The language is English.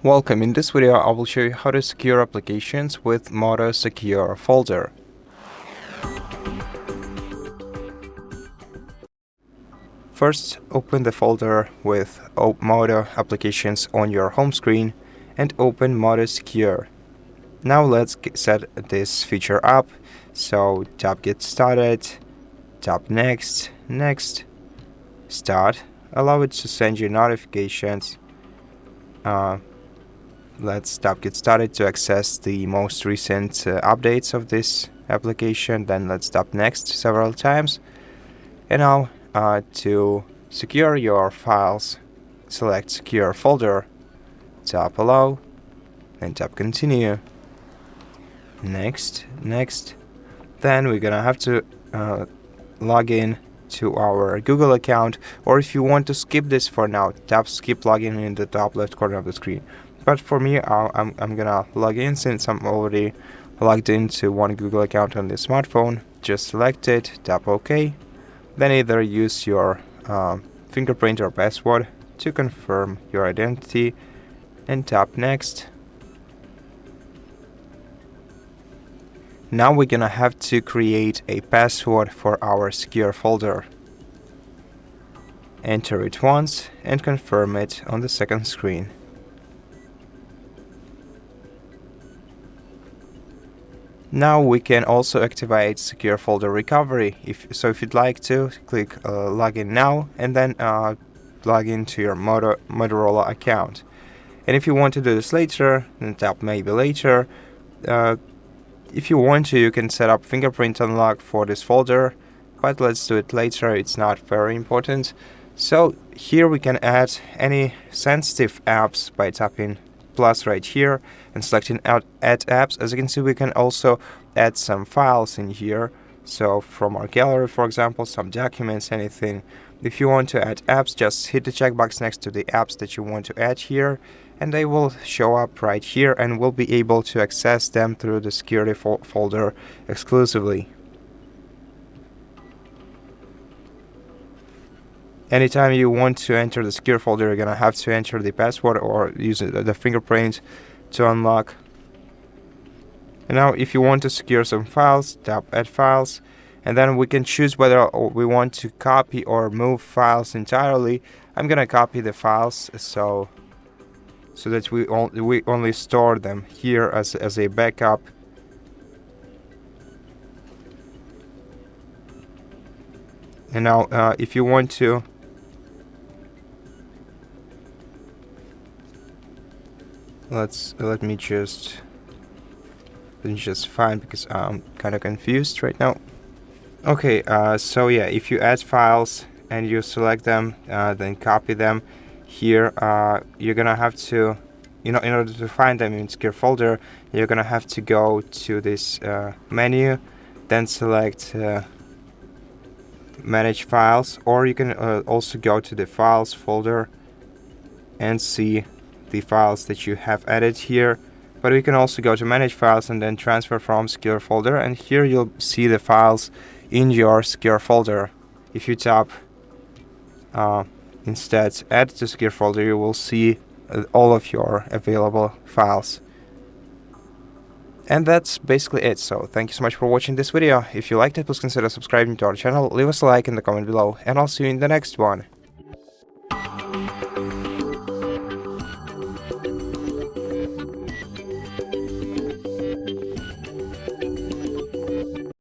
Welcome. In this video I will show you how to secure applications with Moto Secure Folder. First, open the folder with Moto Applications on your home screen and open Moto Secure. Now let's set this feature up. So tap Get Started, tap Next, Next, Start. Allow it to send you notifications. Let's tap Get Started to access the most recent updates of this application. Then let's tap Next several times. And now to secure your files, select Secure Folder, tap Allow, and tap Continue. Next, Next. Then we're gonna have to log in to our Google account, or if you want to skip this for now, tap Skip Login in the top left corner of the screen. But for me, I'm gonna log in since I'm already logged into one Google account on the smartphone. Just select it, tap OK. Then either use your fingerprint or password to confirm your identity and tap Next. Now we're gonna have to create a password for our secure folder. Enter it once and confirm it on the second screen. Now we can also activate Secure Folder Recovery. If you'd like to, click Login Now and then log into your Motorola account. And if you want to do this later, then tap Maybe Later. If you want to, you can set up fingerprint unlock for this folder, but let's do it later, it's not very important. So here we can add any sensitive apps by tapping plus right here and selecting Add Apps. As you can see, we can also add some files in here. So from our gallery, for example, some documents, anything. If you want to add apps, just hit the checkbox next to the apps that you want to add here, and they will show up right here, and we'll be able to access them through the security folder exclusively. Anytime you want to enter the secure folder, you're gonna have to enter the password or use the fingerprint to unlock. And now if you want to secure some files, tap Add Files, and then we can choose whether we want to copy or move files entirely. I'm gonna copy the files so that we only store them here as a backup. And now if you want to let me just find, because I'm kind of confused right now. Okay, so yeah, if you add files and you select them, then copy them here, you're gonna have to, in order to find them in secure folder, you're gonna have to go to this menu, then select Manage Files, or you can also go to the Files folder and see the files that you have added here. But we can also go to Manage Files and then Transfer from Secure Folder, and here you'll see the files in your secure folder. If you tap instead Add to Secure Folder, you will see all of your available files. And that's basically it. So thank you so much for watching this video. If you liked it, please consider subscribing to our channel, leave us a like in the comment below, and I'll see you in the next one.